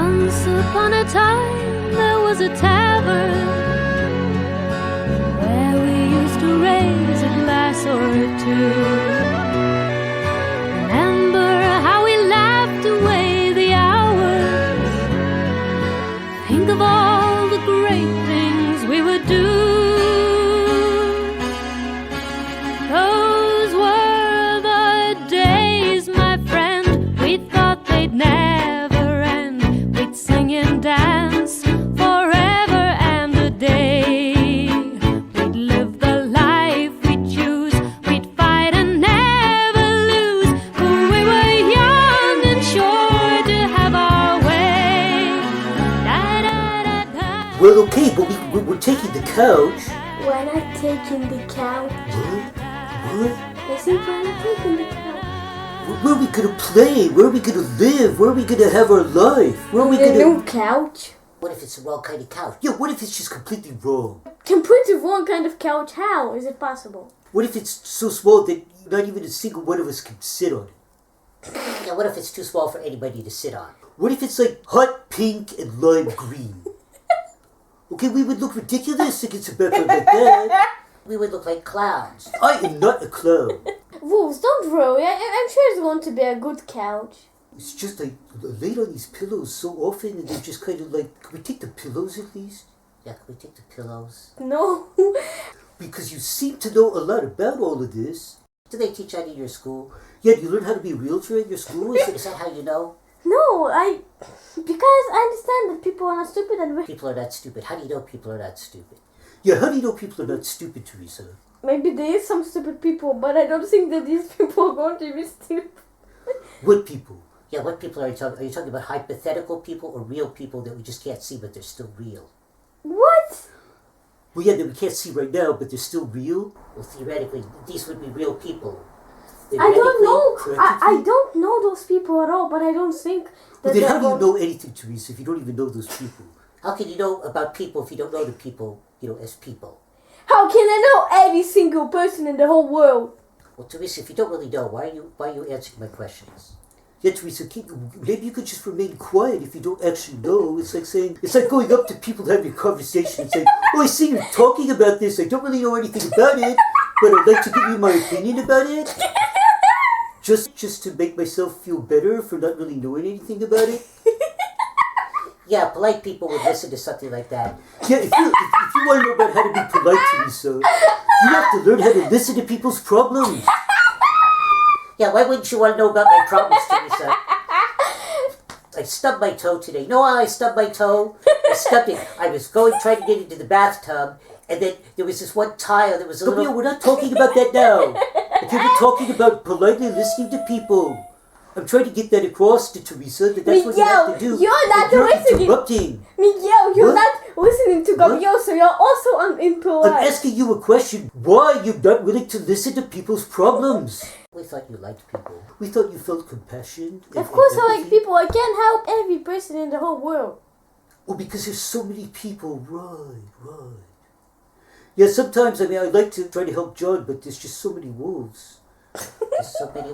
Once upon a time there was a tavern where we used to raise a glass or two. Remember how we laughed away the hours. Think of all the great things we would do. Those were the days, my friend. We thought they'd never end. We'd sing and dance forever and a day. We'd live the life we'd choose. We'd fight and never lose. For we were young and sure to have our way. Da, da, da, da. Well, okay, but we're taking the couch. We're not taking the couch. What? I said we're not taking the couch. Where are we gonna play? Where are we gonna live? Where are we gonna have our life? Where are we The gonna... new couch. What if it's the wrong kind of couch? Yeah, what if it's just completely wrong? Completely wrong kind of couch. How is it possible? What if it's so small that not even a single one of us can sit on it? Yeah, what if it's too small for anybody to sit on? What if it's like hot pink and lime green? Okay, we would look ridiculous against a background like that. We would look like clowns. I am not a clown. Wolves, don't worry. I'm sure it's going to be a good couch. It's just like I laid on these pillows so often and they're just kind of like, can we take the pillows at least? Yeah, can we take the pillows? No. Because you seem to know a lot about all of this. Do they teach that in your school? Yeah, you learn how to be a realtor in your school? Is that how you know? No, because I understand that people are not stupid and People are not stupid. How do you know people are not stupid? Yeah, how do you know people are not stupid, Teresa? maybe there is some stupid people, but I don't think that these people are going to be stupid. What people? Yeah, what people are you talking? Are you talking about hypothetical people or real people that we just can't see, but they're still real? What? Well, yeah, that we can't see right now, but they're still real. Well, theoretically, these would be real people. I don't know. I Theoretically- don't know those people at all, but I don't think that Well, then they're how do you going- know anything, Teresa, if you don't even know those people? How can you know about people if you don't know the people, as people? How can I know every single person in the whole world? Well, Teresa, if you don't really know, why are you answering my questions? Yeah, Teresa, maybe you could just remain quiet if you don't actually know. It's like going up to people having a conversation and saying, "Oh, I see you're talking about this. I don't really know anything about it, but I'd like to give you my opinion about it." Just to make myself feel better for not really knowing anything about it. Yeah, polite people would listen to something like that. Yeah, if you want to know about how to be polite, Teresa, you have to learn how to listen to people's problems. Yeah, why wouldn't you want to know about my problems, Teresa? I stubbed my toe today. You know why I stubbed my toe? I stubbed it. I was trying to get into the bathtub, and then there was this one tile that was a little... We're not talking about that now. Okay, we're talking about politely listening to people. I'm trying to get that across to Teresa, that's what you have to do. You're not You're listening. interrupting. Miguel, you're What? not listening to Gabriel, so you're also impolite. I'm asking you a question. Why you're not willing to listen to people's problems? We thought you liked people. We thought you felt compassion. Of course I like people. I can't help every person in the whole world. Oh, because there's so many people. Right. Yeah, sometimes, I like to try to help John, but there's just so many wolves. There's so many...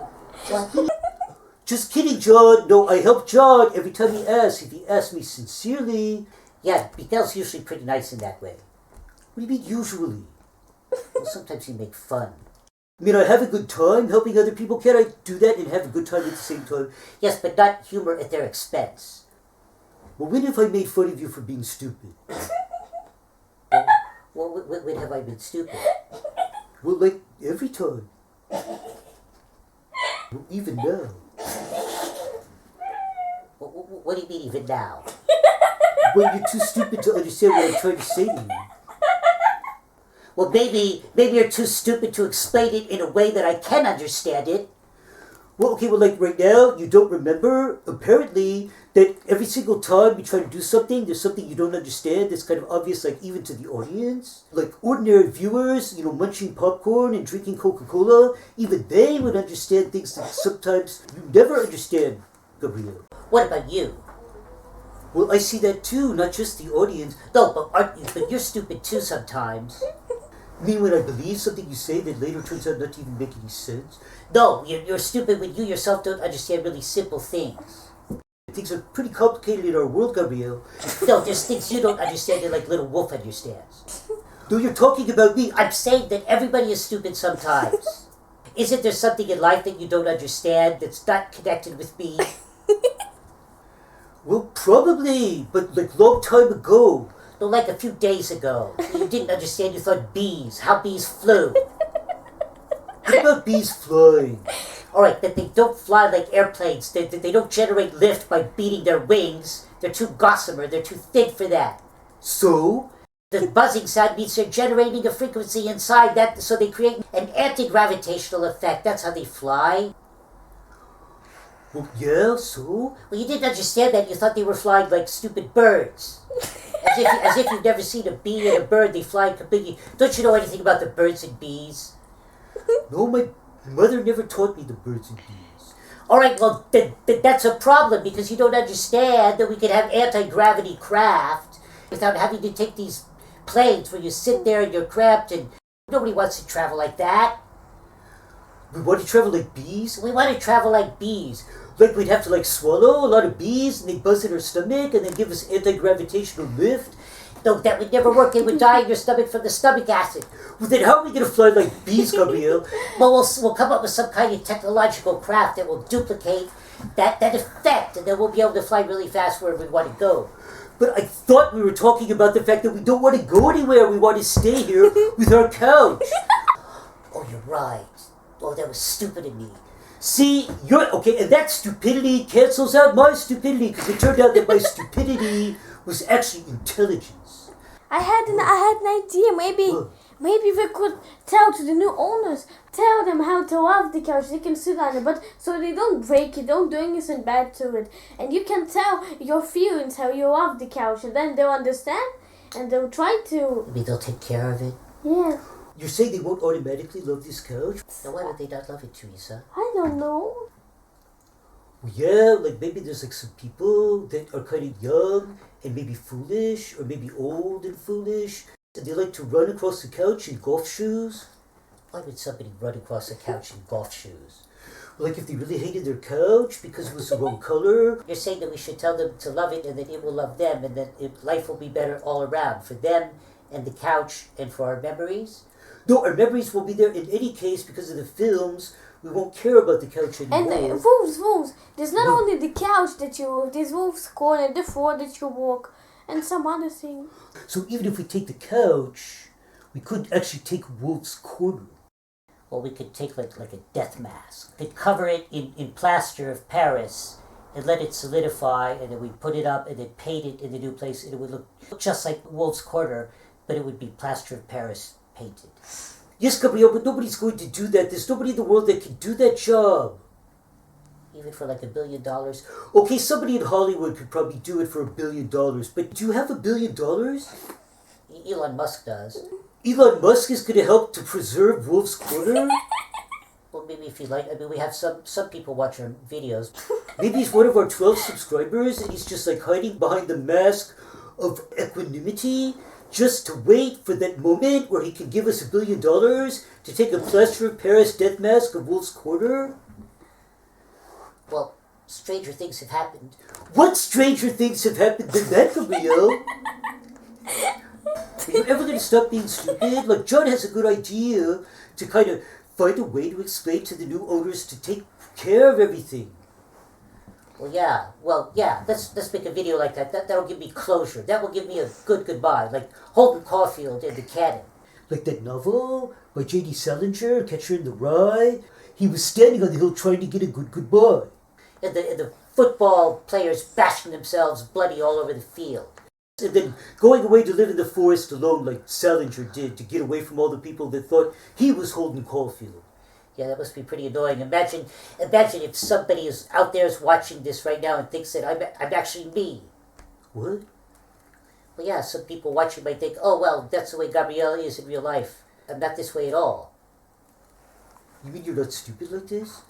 What? Just kidding, John. No, I help John every time he asks. If he asks me sincerely... Yeah, Miguel's usually pretty nice in that way. What do you mean, usually? Well, sometimes he makes fun. I have a good time helping other people. Can't I do that and have a good time at the same time? Yes, but not humor at their expense. Well, when have I made fun of you for being stupid? Well, when have I been stupid? Well, like, every time. Well, even now. What do you mean, even now? Well, you're too stupid to understand what I'm trying to say to you. Well, maybe you're too stupid to explain it in a way that I can understand it. Well, okay, like right now, you don't remember, apparently, that every single time you try to do something, there's something you don't understand that's kind of obvious, like even to the audience. Like ordinary viewers, munching popcorn and drinking Coca-Cola, even they would understand things that sometimes you never understand, Gabriel. What about you? Well, I see that too, not just the audience. No, but you're stupid too sometimes. You mean when I believe something you say that later turns out not to even make any sense? No, you're stupid when you yourself don't understand really simple things. Things are pretty complicated in our world, Gabrielle. No, there's things you don't understand that like Little Wolf understands. No, you're talking about me. I'm saying that everybody is stupid sometimes. Isn't there something in life that you don't understand that's not connected with me? Well, probably, but like long time ago. No, like a few days ago. You didn't understand, you thought bees, how bees flew. What about bees flying? Alright, that they don't fly like airplanes. They don't generate lift by beating their wings. They're too gossamer, they're too thin for that. So? The buzzing sound means they're generating a frequency inside that, so they create an anti-gravitational effect. That's how they fly. Well, yeah, so? Well, you didn't understand that. You thought they were flying like stupid birds. As if you've never seen a bee and a bird. They fly completely. Don't you know anything about the birds and bees? No, my mother never taught me the birds and bees. Alright, well, then that's a problem because you don't understand that we can have anti-gravity craft without having to take these planes where you sit there and you're cramped and nobody wants to travel like that. We want to travel like bees? We want to travel like bees. Like we'd have to like swallow a lot of bees and they'd buzz in our stomach and then give us anti-gravitational lift. No, that would never work. It would die in your stomach from the stomach acid. Well, then how are we going to fly like bees, Gabrielle? Well, we'll come up with some kind of technological craft that will duplicate that effect and then we'll be able to fly really fast wherever we want to go. But I thought we were talking about the fact that we don't want to go anywhere. We want to stay here with our couch. Oh, you're right. Oh, that was stupid of me. See, you're okay, and that stupidity cancels out my stupidity because it turned out that my stupidity was actually intelligence. I had an idea. Maybe we could tell to the new owners, tell them how to love the couch. They can sit on it, but so they don't break it, don't do anything bad to it. And you can tell your feelings, how you love the couch, and then they'll understand and they'll try to. Maybe they'll take care of it. Yeah. You're saying they won't automatically love this couch? Now why would they not love it, Teresa? I don't know. Well, yeah, like maybe there's like some people that are kind of young and maybe foolish, or maybe old and foolish, and they like to run across the couch in golf shoes. Why would somebody run across the couch in golf shoes? Like if they really hated their couch because it was the wrong color. You're saying that we should tell them to love it and that it will love them and that life will be better all around for them and the couch and for our memories? No, our memories will be there in any case because of the films. We won't care about the couch anymore. And wolves. There's not only the couch that you walk, there's wolf's corner, the floor that you walk, and some other thing. So even if we take the couch, we could actually take wolf's corner. Well, we could take like a death mask. We'd cover it in plaster of Paris and let it solidify, and then we'd put it up and then paint it in the new place, and it would look just like wolf's corner, but it would be plaster of Paris painted. Yes, Gabrielle, but nobody's going to do that. There's nobody in the world that can do that job. Even for like $1 billion? Okay, somebody in Hollywood could probably do it for $1 billion, but do you have $1 billion? Elon Musk does. Elon Musk is going to help to preserve Wolf's Corner? Well, maybe if you like. I mean, we have some people watch our videos. Maybe he's one of our 12 subscribers and he's just like hiding behind the mask of equanimity just to wait for that moment where he can give us $1 billion to take a plaster of Paris death mask of Wolf's Corner? Well, stranger things have happened. What stranger things have happened than that, Gabrielle? Are you ever going to stop being stupid? Like, John has a good idea to kind of find a way to explain to the new owners to take care of everything. Well, yeah. Let's make a video like that. That'll give me closure. That will give me a good goodbye. Like Holden Caulfield and the Cannon. Like that novel by J.D. Salinger, Catcher in the Rye. He was standing on the hill trying to get a good goodbye. And the football players bashing themselves bloody all over the field. And then going away to live in the forest alone like Salinger did to get away from all the people that thought he was Holden Caulfield. Yeah, that must be pretty annoying. Imagine if somebody is out there is watching this right now and thinks that I'm actually me. What? Well, yeah, some people watching might think, oh, well, that's the way Gabrielle is in real life. I'm not this way at all. You mean you're not stupid like this?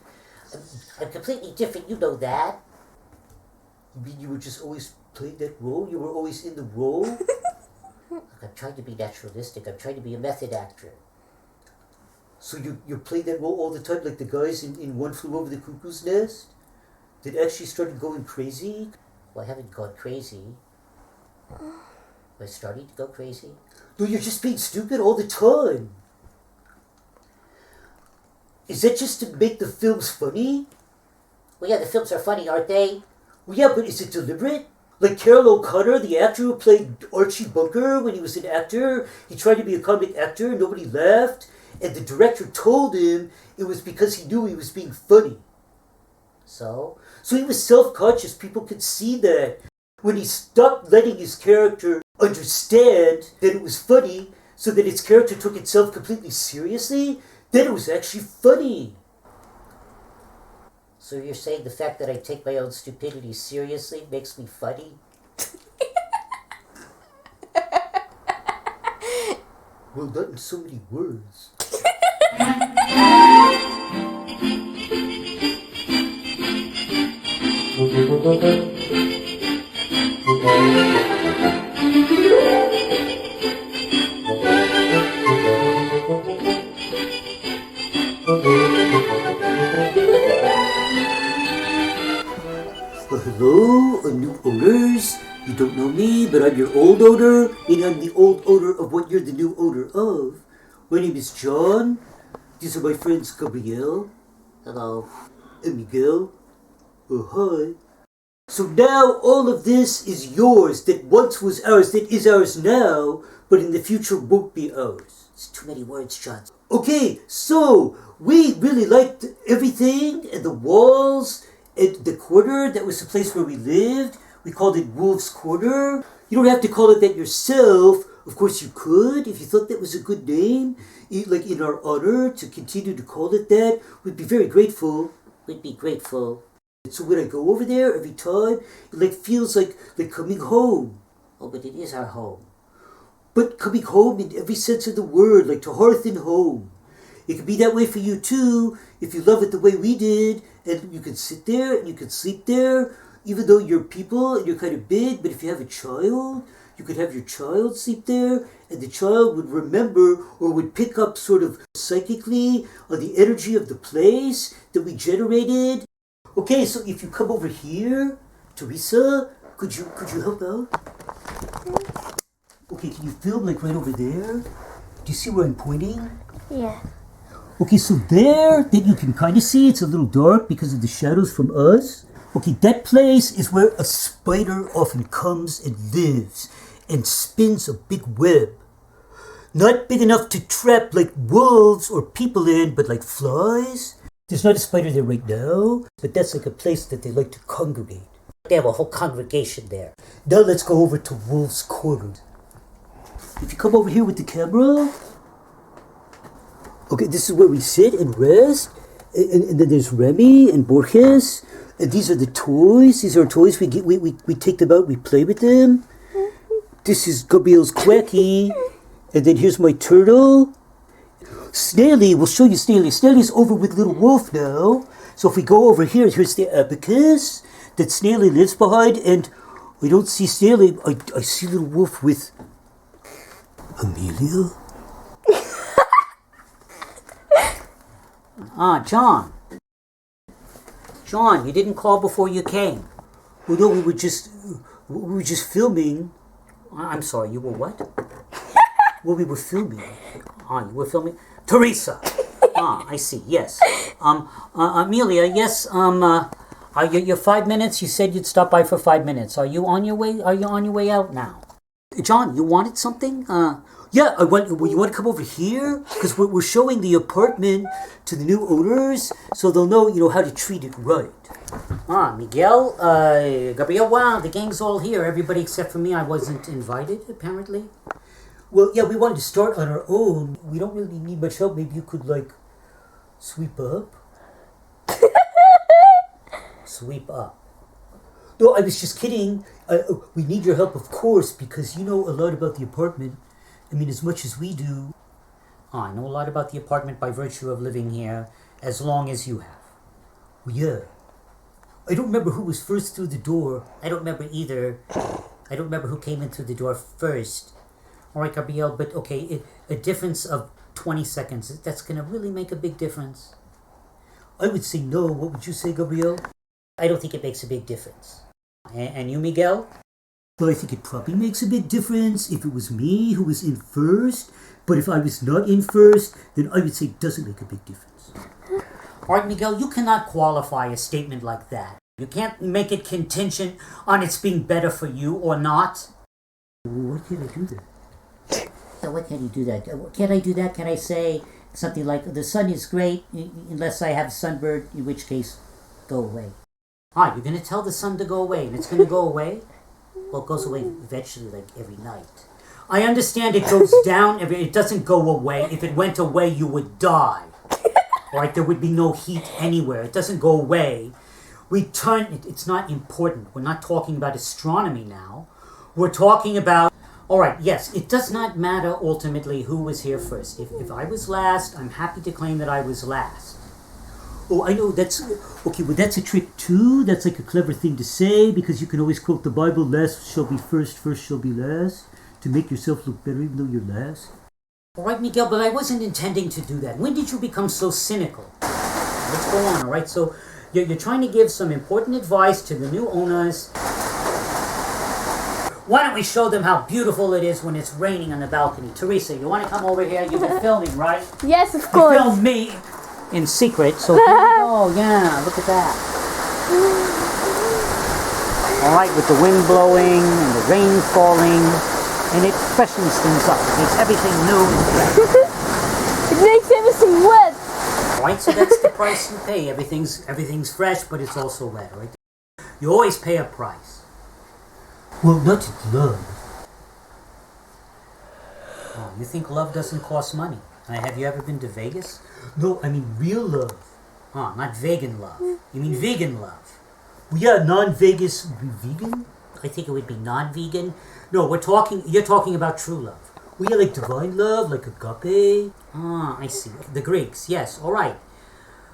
I'm completely different, you know that. You mean you were just always playing that role? You were always in the role? Look, I'm trying to be naturalistic. I'm trying to be a method actor. So you're playing that role all the time like the guys in One Flew Over the Cuckoo's Nest? that actually started going crazy? Well, I haven't gone crazy. Am I starting to go crazy? No, you're just being stupid all the time. Is that just to make the films funny? Well, yeah, the films are funny, aren't they? Well, yeah, but is it deliberate? Like Carol O'Connor, the actor who played Archie Bunker when he was an actor, he tried to be a comic actor, nobody laughed, and the director told him it was because he knew he was being funny. So? So he was self-conscious, people could see that. When he stopped letting his character understand that it was funny, so that its character took itself completely seriously, then it was actually funny. So you're saying the fact that I take my own stupidity seriously makes me funny? Well, not in so many words. Well, hello, new owners. You don't know me, but I'm your old owner, and I'm the old owner of what you're the new owner of. My name is John. These are my friends Gabrielle. Hello. And Miguel. Oh, hi. So now all of this is yours, that once was ours, that is ours now, but in the future won't be ours. It's too many words, John. Okay, so we really liked everything, and the walls, and the quarter, that was the place where we lived. We called it Wolf's Quarter. You don't have to call it that yourself. Of course you could, if you thought that was a good name, like in our honor, to continue to call it that. We'd be very grateful. We'd be grateful. So when I go over there every time, it feels like coming home. Oh, but it is our home. But coming home in every sense of the word, like to hearth and home. It could be that way for you too, if you love it the way we did, and you can sit there and you can sleep there, even though you're people and you're kind of big, but if you have a child, you could have your child sleep there, and the child would remember or would pick up sort of psychically on the energy of the place that we generated. Okay, so if you come over here, Teresa, could you help out? Okay, can you film right over there? Do you see where I'm pointing? Yeah. Okay, so there, then you can kind of see it's a little dark because of the shadows from us. Okay, that place is where a spider often comes and lives and spins a big web. Not big enough to trap like wolves or people in, but like flies. There's not a spider there right now, but that's like a place that they like to congregate. They have a whole congregation there. Now let's go over to Wolf's Quarter. If you come over here with the camera. Okay, this is where we sit and rest. And then there's Remy and Borges. And these are the toys. These are toys. We take them out, we play with them. This is Gabrielle's Quacky. And then here's my turtle. Snaily, we'll show you Snaily. Snaily's over with Little Wolf now. So if we go over here, here's the abacus that Snaily lives behind. And we don't see Snaily. I see Little Wolf with Amelia. John. John, you didn't call before you came. Well, no, we were just filming. I'm sorry, you were what? Well, we were filming. You were filming? Teresa! I see, yes. Amelia, yes, your 5 minutes, you said you'd stop by for 5 minutes. Are you on your way out now? John, you wanted something? Yeah, you want to come over here? Because we're showing the apartment to the new owners, so they'll know, how to treat it right. Miguel, Gabriel, wow, the gang's all here. Everybody except for me. I wasn't invited, apparently. Well, yeah, we wanted to start on our own. We don't really need much help. Maybe you could, sweep up? Sweep up. No, I was just kidding. We need your help, of course, because you know a lot about the apartment. I mean, as much as we do. I know a lot about the apartment by virtue of living here as long as you have. Well, yeah. I don't remember who was first through the door. I don't remember either. I don't remember who came in through the door first. All right, Gabrielle, but okay, a difference of 20 seconds, that's going to really make a big difference. I would say no. What would you say, Gabrielle? I don't think it makes a big difference. And you, Miguel? Well, I think it probably makes a big difference if it was me who was in first. But if I was not in first, then I would say it doesn't make a big difference. All right, Miguel, you cannot qualify a statement like that. You can't make it contingent on its being better for you or not. Well, why can't I do that? So why can't you do that? Can't I do that? Can I say something like, the sun is great unless I have sunburn, in which case, go away. Ah, you're going to tell the sun to go away, and it's going to go away? Well, it goes away eventually, like every night. I understand it goes down, it doesn't go away. If it went away, you would die. Alright, there would be no heat anywhere. It doesn't go away. It's not important. We're not talking about astronomy now. We're talking about, alright, yes, it does not matter ultimately who was here first. If I was last, I'm happy to claim that I was last. Oh, I know, that's a trick too. That's like a clever thing to say, because you can always quote the Bible, last shall be first, first shall be last, to make yourself look better even though you're last. Alright, Miguel, but I wasn't intending to do that. When did you become so cynical? Let's go on, alright? So, you're trying to give some important advice to the new owners. Why don't we show them how beautiful it is when it's raining on the balcony? Teresa, you want to come over here? You've been filming, right? Yes, of You course. filmed me in secret, so oh yeah, look at that. Alright, with the wind blowing and the rain falling, and it freshens things up. It makes everything new and fresh. It makes everything wet. Alright, so that's the price you pay. Everything's fresh, but it's also wet, right? You always pay a price. Well, not love. Oh, you think love doesn't cost money? Have you ever been to Vegas? No, I mean real love. Huh, not vegan love. You mean vegan love? Well, yeah, non-Vegas, vegan? I think it would be non-vegan. No, you're talking about true love. Well, yeah, like divine love, like agape. Ah, I see. The Greeks, yes, alright.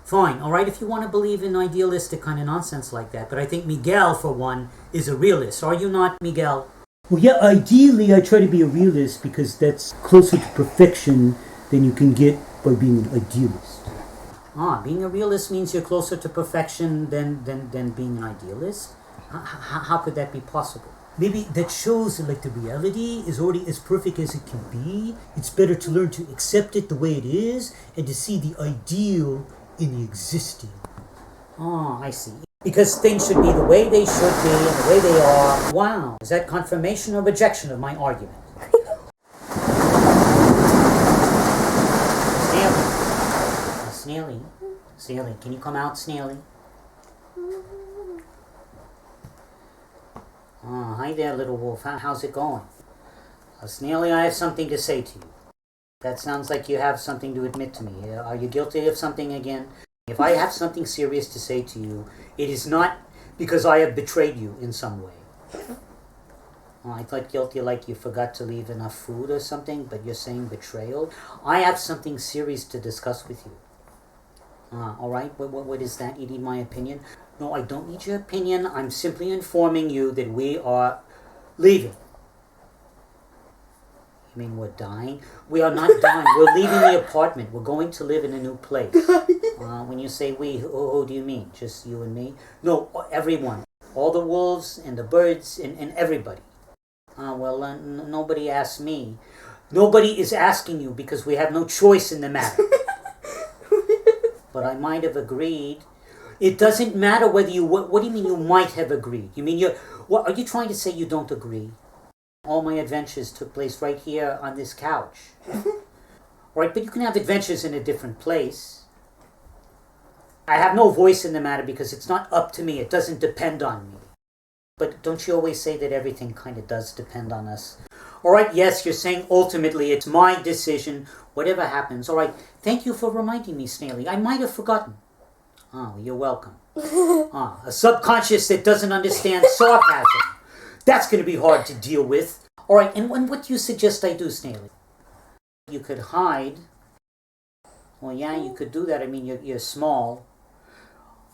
Fine, alright, if you want to believe in idealistic kind of nonsense like that. But I think Miguel, for one, is a realist. Are you not, Miguel? Well, yeah, ideally I try to be a realist because that's closer to perfection than you can get by being an idealist. Ah, being a realist means you're closer to perfection than being an idealist? How could that be possible? Maybe that shows that like the reality is already as perfect as it can be. It's better to learn to accept it the way it is and to see the ideal in the existing. Oh, I see. Because things should be the way they should be and the way they are. Wow. Is that confirmation or rejection of my argument? Snaily, can you come out, Snaily? Oh, hi there, little wolf. How's it going? Snaily, I have something to say to you. That sounds like you have something to admit to me. Are you guilty of something again? If I have something serious to say to you, it is not because I have betrayed you in some way. Oh, I thought guilty like you forgot to leave enough food or something, but you're saying betrayal? I have something serious to discuss with you. Alright, what is that? You need my opinion? No, I don't need your opinion. I'm simply informing you that we are leaving. You mean we're dying? We are not dying. We're leaving the apartment. We're going to live in a new place. When you say we, who do you mean? Just you and me? No, everyone. All the wolves and the birds and everybody. Nobody asked me. Nobody is asking you because we have no choice in the matter. But I might have agreed. It doesn't matter whether you... What do you mean you might have agreed? You mean are you trying to say you don't agree? All my adventures took place right here on this couch. Right, but you can have adventures in a different place. I have no voice in the matter because it's not up to me. It doesn't depend on me. But don't you always say that everything kind of does depend on us? Alright, yes, you're saying ultimately it's my decision, whatever happens. Alright, thank you for reminding me, Snaily. I might have forgotten. Oh, you're welcome. A subconscious that doesn't understand sarcasm. That's going to be hard to deal with. Alright, and what do you suggest I do, Snaily? You could hide. Well, yeah, you could do that. I mean, you're small.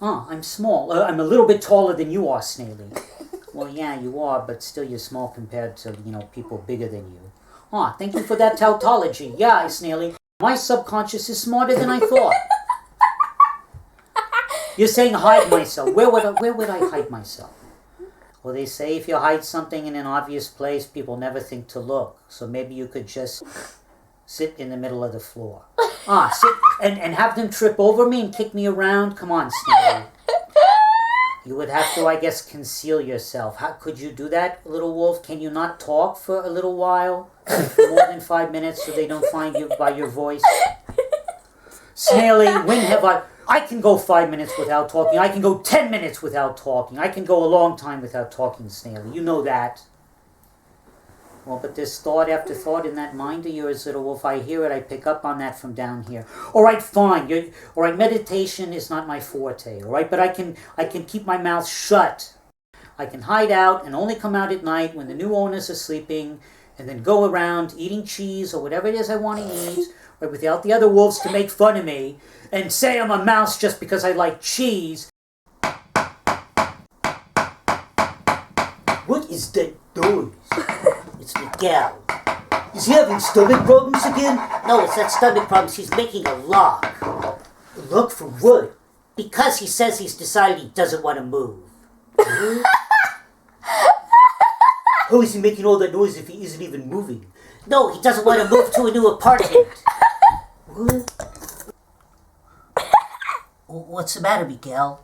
I'm small. I'm a little bit taller than you are, Snaily. Well, yeah, you are, but still you're small compared to, people bigger than you. Thank you for that tautology. Yeah, Snaily. My subconscious is smarter than I thought. You're saying hide myself. Where would I hide myself? Well, they say if you hide something in an obvious place, people never think to look. So maybe you could just sit in the middle of the floor. Sit and have them trip over me and kick me around. Come on, Snaily. You would have to, I guess, conceal yourself. How could you do that, little wolf? Can you not talk for a little while? For more than 5 minutes so they don't find you by your voice? Snaily, when have I can go 5 minutes without talking. I can go 10 minutes without talking. I can go a long time without talking, Snaily. You know that. Well, but there's thought after thought in that mind of yours, little wolf. I hear it. I pick up on that from down here. All right, fine. All right, meditation is not my forte. All right, but I can keep my mouth shut. I can hide out and only come out at night when the new owners are sleeping, and then go around eating cheese or whatever it is I want to eat, right, without the other wolves to make fun of me and say I'm a mouse just because I like cheese. What is that noise? It's Miguel. Is he having stomach problems again? No, it's not stomach problems. He's making a lock. A lock for what? Because he says he's decided he doesn't want to move. How is he making all that noise if he isn't even moving? No, he doesn't want to move to a new apartment. What? What's the matter, Miguel?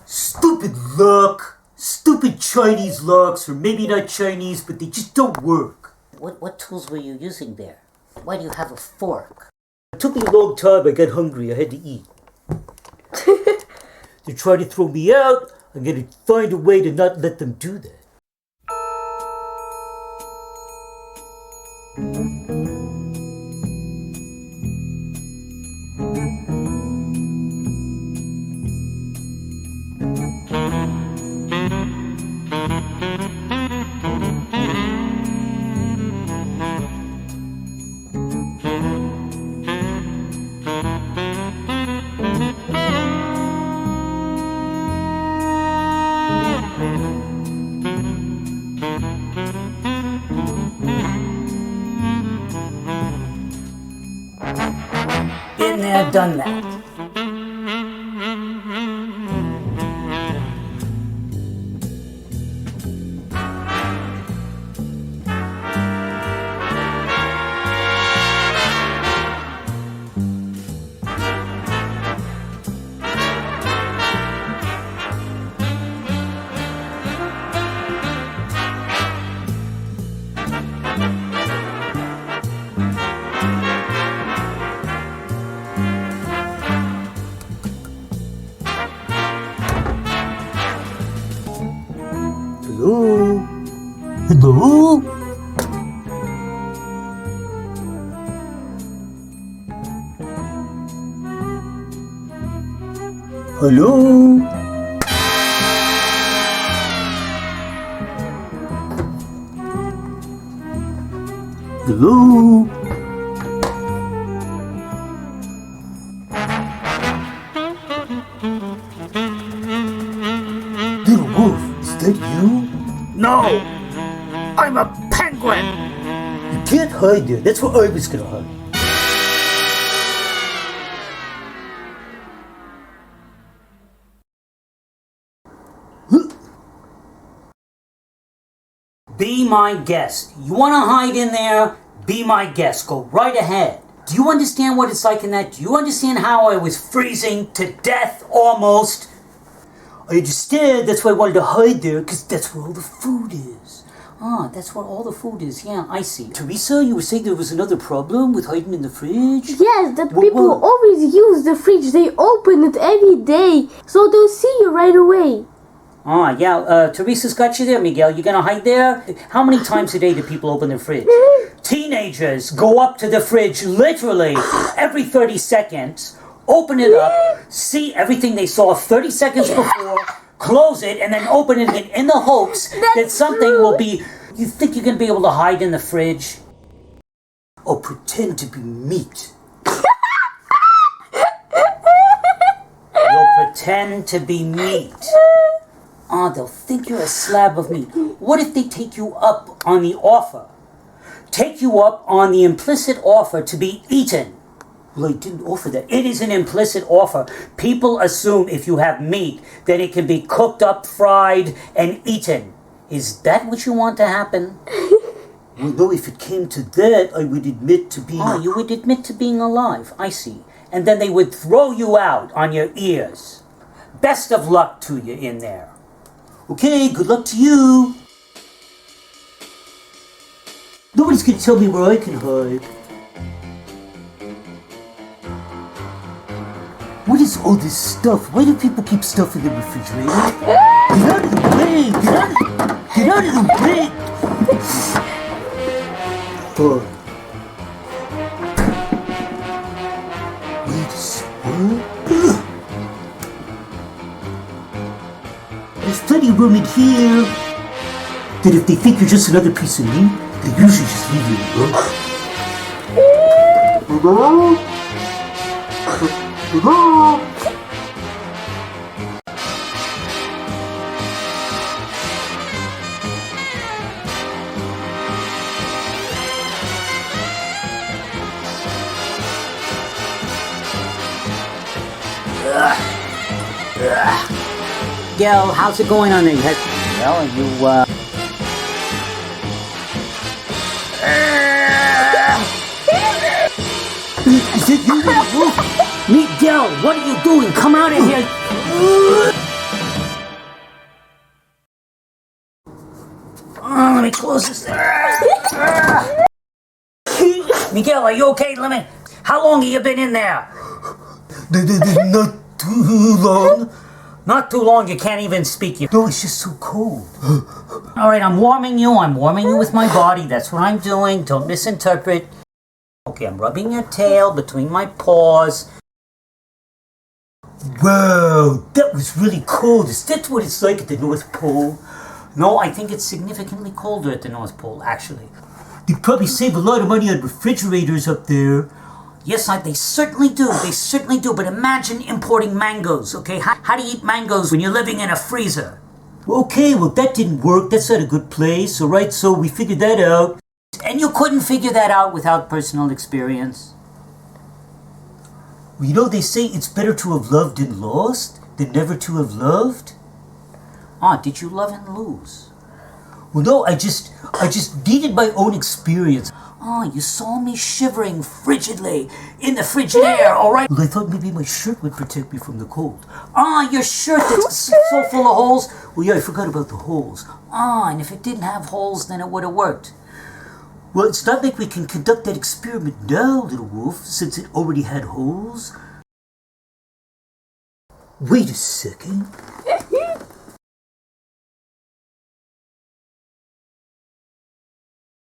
Stupid lock. Stupid Chinese locks, or maybe not Chinese, but they just don't work. What tools were you using there? Why do you have a fork? It took me a long time. I got hungry. I had to eat. They're trying to throw me out. I'm going to find a way to not let them do that. Been there, done that. Hello? Hello? Hello? Hello? Little wolf, is that you? No! I'm a penguin! You can't hide there. That's where I was gonna hide. Be my guest. You want to hide in there? Be my guest. Go right ahead. Do you understand what it's like in that? Do you understand how I was freezing to death almost? I understand. That's why I wanted to hide there, because that's where all the food is. Ah, that's where all the food is. Yeah, I see. Teresa, you were saying there was another problem with hiding in the fridge? Yes, that What- people what? always use the fridge. They open it every day, so they'll see you right away. Ah, yeah, Teresa's got you there, Miguel. You gonna hide there? How many times a day do people open their fridge? Teenagers go up to the fridge literally every 30 seconds, open it up, see everything they saw 30 seconds before, close it, and then open it again in the hopes that something will be... You think you're gonna be able to hide in the fridge? I'll pretend to be meat. You'll pretend to be meat. Ah, they'll think you're a slab of meat. What if they take you up on the offer? Take you up on the implicit offer to be eaten. Well, I didn't offer that. It is an implicit offer. People assume if you have meat, then it can be cooked up, fried, and eaten. Is that what you want to happen? Well, no, if it came to that, I would admit to being... Oh, you would admit to being alive. I see. And then they would throw you out on your ears. Best of luck to you in there. Okay, good luck to you. Nobody's gonna tell me where I can hide. What is all this stuff? Why do people keep stuff in the refrigerator? Get out of the way! Get out of the way! Fuck. Wait a second. There's plenty of room in here. That if they think you're just another piece of meat, they usually just leave you alone. Gil, how's it going on there? Well, you, Is it you, little wolf? Miguel, what are you doing? Come out of here! Oh, let me close this thing. Miguel, are you okay? How long have you been in there? Not too long. Not too long, you can't even speak. No, it's just so cold. Alright, I'm warming you with my body. That's what I'm doing. Don't misinterpret. Okay, I'm rubbing your tail between my paws. Wow, that was really cold. Is that what it's like at the North Pole? No, I think it's significantly colder at the North Pole, actually. They probably save a lot of money on refrigerators up there. Yes, they certainly do. They certainly do. But imagine importing mangoes, okay? How do you eat mangoes when you're living in a freezer? Okay, well, that didn't work. That's not a good place, alright? So we figured that out. And you couldn't figure that out without personal experience. Well, you know, they say it's better to have loved and lost than never to have loved. Ah, did you love and lose? Well, no, I just needed my own experience. Oh, you saw me shivering frigidly in the frigid air, all right? Well, I thought maybe my shirt would protect me from the cold. Ah, your shirt that's so full of holes. Well, yeah, I forgot about the holes. Ah, and if it didn't have holes, then it would have worked. Well, it's not like we can conduct that experiment now, little wolf, since it already had holes. Wait a second.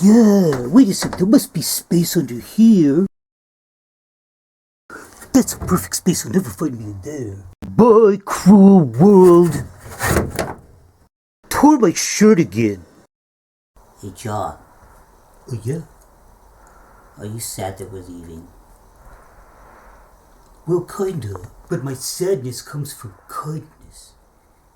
Yeah, wait a second. There must be space under here. That's a perfect space. You'll never find me in there. Bye, cruel world. Tore my shirt again. Hey, John, Oh, yeah? are you sad that we're leaving? Well, kinda. But my sadness comes from kindness.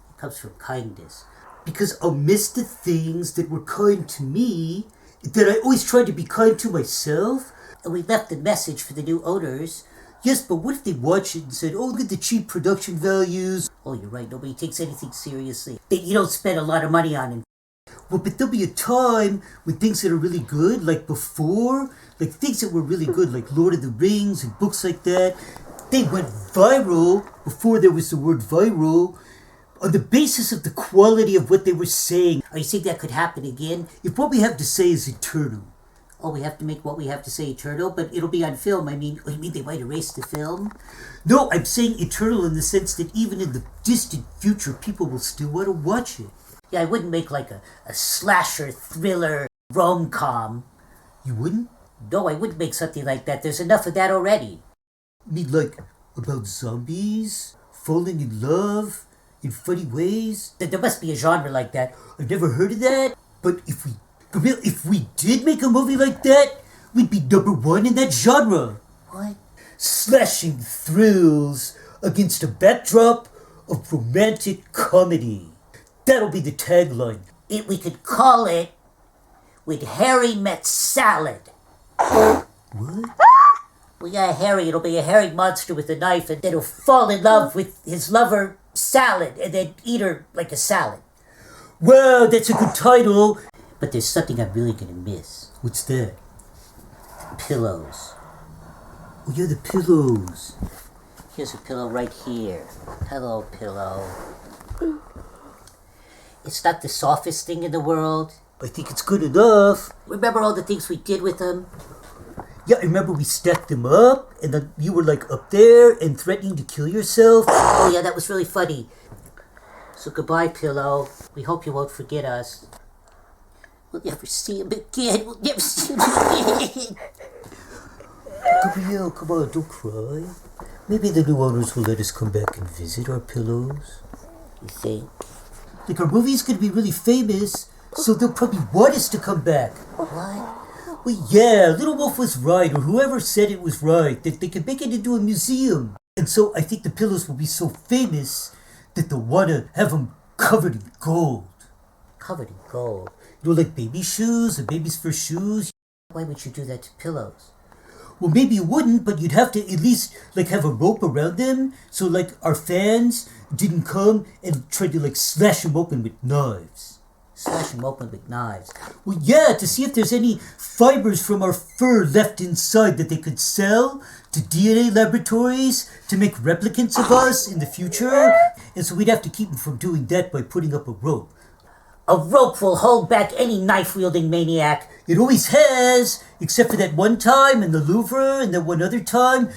It comes from kindness. Because I'll miss the things that were kind to me, that I always tried to be kind to myself. And we left a message for the new owners. Yes, but what if they watched it and said, oh, look at the cheap production values? Oh, you're right. Nobody takes anything seriously. You don't spend a lot of money on it. Well, but there'll be a time when things that are really good, like before, like things that were really good, like Lord of the Rings and books like that, they went viral before there was the word viral, on the basis of the quality of what they were saying. Oh, you think that could happen again? If what we have to say is eternal. Oh, we have to make what we have to say eternal, but it'll be on film. I mean, oh, you mean they might erase the film? No, I'm saying eternal in the sense that even in the distant future, people will still want to watch it. Yeah, I wouldn't make like a slasher, thriller, rom-com. You wouldn't? No, I wouldn't make something like that. There's enough of that already. I mean, like, about zombies? Falling in love? In funny ways? There must be a genre like that. I've never heard of that. But if we did make a movie like that, we'd be #1 in that genre. What? Slashing thrills against a backdrop of romantic comedy. That'll be the tagline. We could call it When Harry Met Salad. What? Well, yeah, Harry. It'll be a hairy monster with a knife, and then he'll fall in love with his lover, Salad, and then eat her like a salad. Wow, that's a good title. But there's something I'm really gonna miss. What's that? Pillows. Oh, yeah, the pillows. Here's a pillow right here. Hello, pillow. It's not the softest thing in the world. I think it's good enough. Remember all the things we did with them? Yeah, I remember we stacked them up, and then you were like up there and threatening to kill yourself. Oh yeah, that was really funny. So goodbye, pillow. We hope you won't forget us. We'll never see him again. We'll never see him again. Gabrielle, come on, don't cry. Maybe the new owners will let us come back and visit our pillows. You think? Like, our movie's gonna be really famous, so they'll probably want us to come back. What? Well, yeah, Little Wolf was right, or whoever said it was right, that they can make it into a museum. And so I think the pillows will be so famous that they'll want to have them covered in gold. Covered in gold. You know, like baby shoes or baby's first shoes. Why would you do that to pillows? Well, maybe you wouldn't, but you'd have to at least, like, have a rope around them, so, like, our fans didn't come and try to, like, slash them open with knives. Slash them open with knives. Well, yeah, to see if there's any fibers from our fur left inside that they could sell to DNA laboratories to make replicants of us in the future. And so we'd have to keep them from doing that by putting up a rope. A rope will hold back any knife-wielding maniac. It always has, except for that one time in the Louvre and then one other time